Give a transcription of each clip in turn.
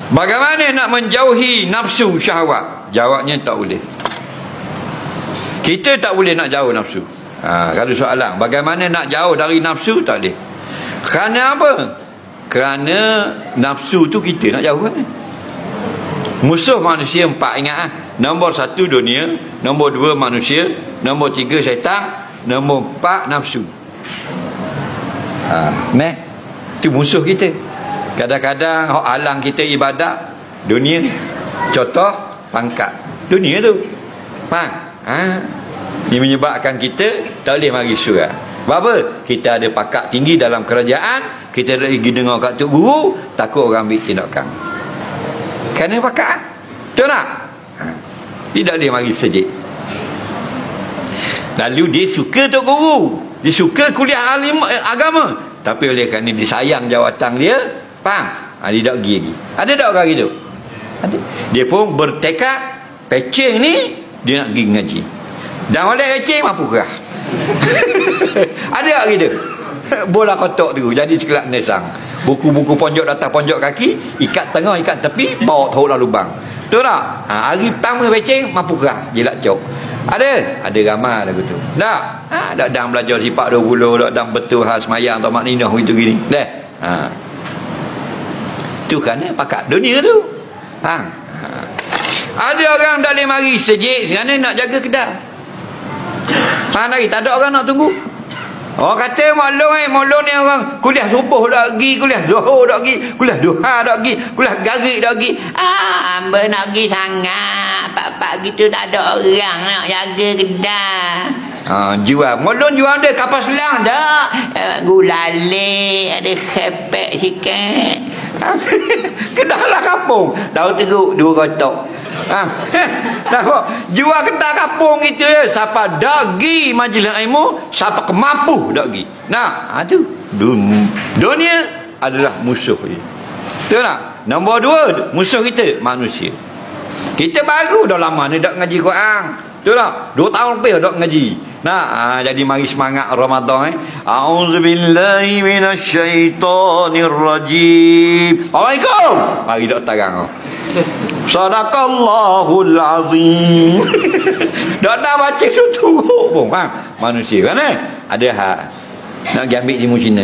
Bagaimana nak menjauhi nafsu syahwat? Jawabnya tak boleh. Kita tak boleh nak jauh nafsu. Kalau soalan bagaimana nak jauh dari nafsu, tak boleh. Kerana apa? Kerana nafsu tu kita nak jauh kan? Musuh manusia 4, ingat Nombor 1 dunia, nombor 2 manusia, nombor 3 syaitan, nombor 4 nafsu. Itu musuh kita. Kadang-kadang halang kita ibadat dunia. Contoh pangkat dunia tu, dia menyebabkan kita tak boleh mari surau. Sebab apa? Kita ada pakat tinggi dalam kerajaan, kita tak pergi dengar kat tok guru, takut orang ambil tindakan. Kerana pakat. Betul tak? Dia tak boleh mari sejik. Lalu dia suka tok guru, dia suka kuliah alim agama, tapi oleh kerana dia sayang jawatan dia, dia tak pergi lagi. Ada tak orang gitu? Ada. Dia pun bertekad pecing ni dia nak pergi ngaji. Dan oleh pecing mampu kerah. Ada tak gitu? Bola kotak tu jadi sekelak nesang. Buku-buku ponjok datang ponjok kaki, ikat tengah, ikat tepi, bawa tahu lah lubang. Betul tak? Hari pertama pecing mampu kerah, jilat cok. Ada ramai lagu tu. Tak? Tak dang belajar sifat 20, tak dang betul hal semayang atau makninah gitu gini. Dah. Tu kerana pakat dunia tu. Ada orang tak boleh mari sejik kerana nak jaga kedai. Lagi tak ada orang nak tunggu. Orang kata maklum ni orang kuliah subuh tak pergi, kuliah zuhur tak pergi, kuliah duha tak pergi, kuliah garik tak pergi. Hamba nak pergi sangat. Pak-pak gitu tak ada orang nak jaga kedai. Jual. Maklum jual dia kapal selang tak? Gulali, ada khepek sikit. Kedai lah kampung. Tahu teruk 2 kotak. Jual kedai kampung itu ya. Siapa dagi majlis ilmu, siapa kemampu dagi. Tu dunia adalah musuh dia. Betul tak? Nombor 2 musuh kita manusia. Kita baru dah lama ni dak ngaji Quran. Betul tak? 2 tahun lebih dak ngaji. Jadi mari semangat Ramadan. A'udzubillahi minasyaitonir rajim. Assalamualaikum. Mari dak tarang. Sadaqallahul azim. Dak baca suturuk pun manusia kan ada hak nak pergi ambil ilmu Cina.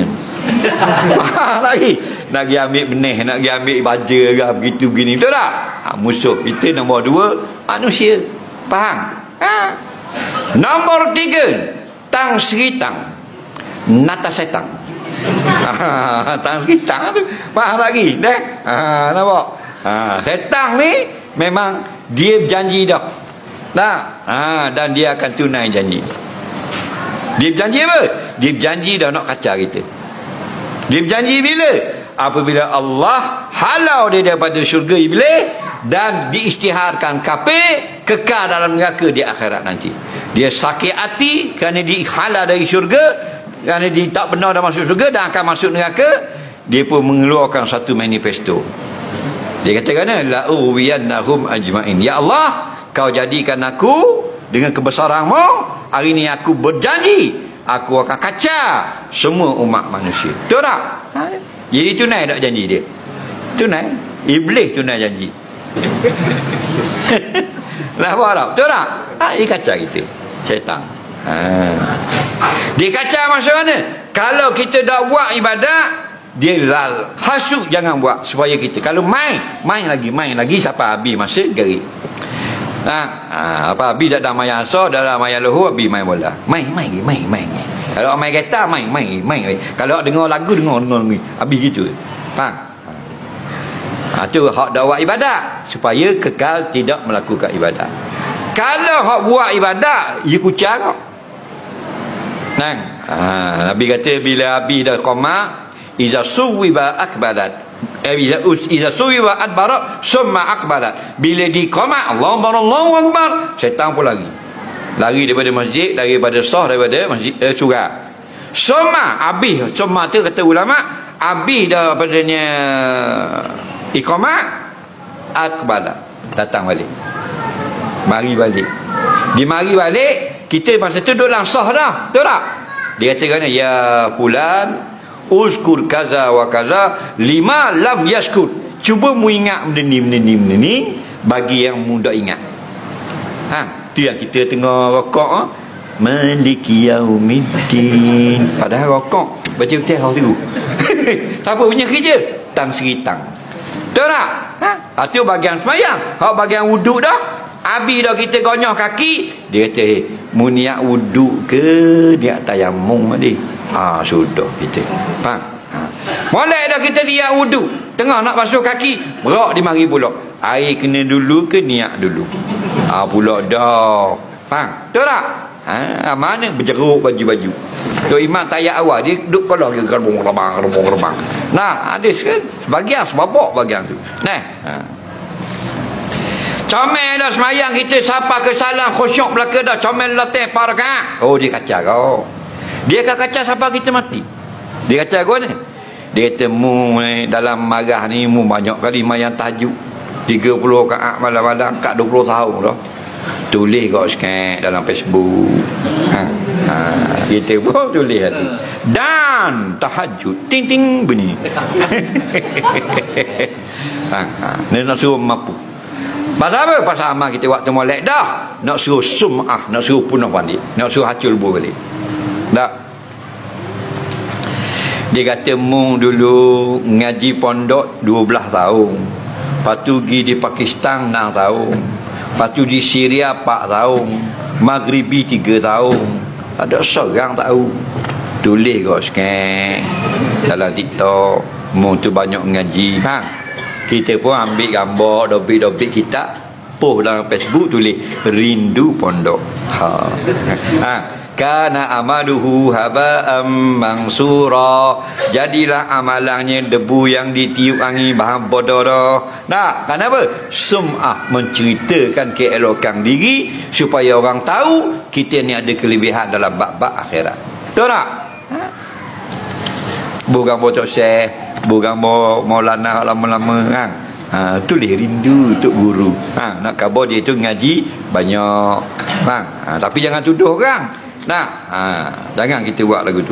Lagi nak pergi ambil benih, nak pergi ambil baja ke begitu begini. Betul tak? Musuh kita nombor 2 manusia. Faham? Nombor 3 tang seritang nata setan. Tang seritang tu faham lagi dah. Nampak? Setan ni memang dia berjanji dah. Dan dia akan tunai janji. Dia berjanji apa? Dia berjanji dah nak kacau kita. Dia berjanji bila? Apabila Allah halau dia daripada syurga iblis dan diisytiharkan kafir kekal dalam neraka di akhirat nanti. Dia sakit hati kerana dihalau dari syurga, kerana dia tak benar dah masuk syurga dan akan masuk neraka. Dia pun mengeluarkan satu manifesto. Dia kata la uwiyannahum ajmain. Ya Allah, kau jadikan aku dengan kebesaranmu, hari ini aku berjanji aku akan kacau semua umat manusia. Betul tak? Jadi tunai tak janji dia? Tunai. Iblis tunai janji. Lah betul tak? Dia kacau kita. Syaitan. Dia kacau macam mana? Kalau kita tak buat ibadat, dia hasut jangan buat supaya kita. Kalau main lagi siapa habis masa gerik. Apa habis dah maya asar, dah maya lohor, habis main bola. Main. Kalau main kereta main. Kalau dengar lagu dengar habis gitu. Faham? Tu hak dak buat ibadat supaya kekal tidak melakukan ibadat. Kalau hak buat ibadat, ia kucar kau. Nabi kata bila habis dah qamat, iza suwiba akbalat, iza suwiba adbarat summa akbalat. Bila diqamat Allahu akbar, syaitan pun lari daripada masjid, daripada sah, daripada masjid surau. Summa habis, summa tu kata ulama habis daripadanya iqamat akbalat, datang balik, mari balik. Dia mari balik, kita masa tu duduk dalam sah dah. Betul tak? Dia kata ya fulan uzkur kaza wa kaza lima lam yaskur. cuba mu ingat benda ni bagi yang muda ingat. Tu yang kita tengah rokok Maliki Yaumiddin, padahal rokok baca betul tu. Siapa punya kerja? Tang Sri Tang. Betul tak? Tu bahagian semayang. Bahagian wuduk dah, habis dah kita gonyoh kaki, dia kata mu niat wuduk ke niat tayamum tadi? Sudah kita faham. Molek dah kita niat wuduk, tengah nak basuh kaki, berak di mari pula, air kena dulu ke niat dulu? Pula dah faham. Betul tak? Mana berjeruk baju-baju tu imam tayat awal dia duduk kalau gerbong. Nah, ada sebagian sebabak bagian tu. Comel dah semayang kita, siapa ke salam khusyuk belaka dah, comel latih parakat. Dia kacau kau. Dia akan kacau siapa kita mati. Dia kacau kau ni. Dia kata mu dalam marah ni mu banyak kali mayang tajuk 30 rakaat malam-malam kat 20 tahun dah. Tulis kau sikit dalam Facebook. Kita pun tulis tu. Dan tahajud ting bunyi. Dia nak suruh mampu. Pasal apa? Pasal amal kita waktu molek dah. Nak suruh sum'ah, nak suruh punah balik, nak suruh hacul lebuh balik. Tak? Dia kata mung dulu ngaji pondok 12 tahun. Lepas tu pergi di Pakistan 6 tahun. Lepas tu di Syria 4 tahun. Maghribi 3 tahun. Ada seorang tahu. Tulis kau sikit dalam TikTok. Mu tu banyak ngaji. Kita pun ambil gambar dobit-dobit kita, post dalam Facebook, tulis rindu pondok. Kana amaluhu haba'am mansura, jadilah amalannya debu yang ditiup angin, bahan bodoh dah. Nah, kenapa? Sum'ah, menceritakan keelokan diri supaya orang tahu kita ni ada kelebihan dalam bab-bab akhirat. Betul tak? Bukan bocok syekh, bukan maulana lama-lama kan. Tulis rindu untuk guru. Nak khabar dia tu ngaji banyak. Tapi jangan tuduh orang. Nah, jangan kita buat lagu tu.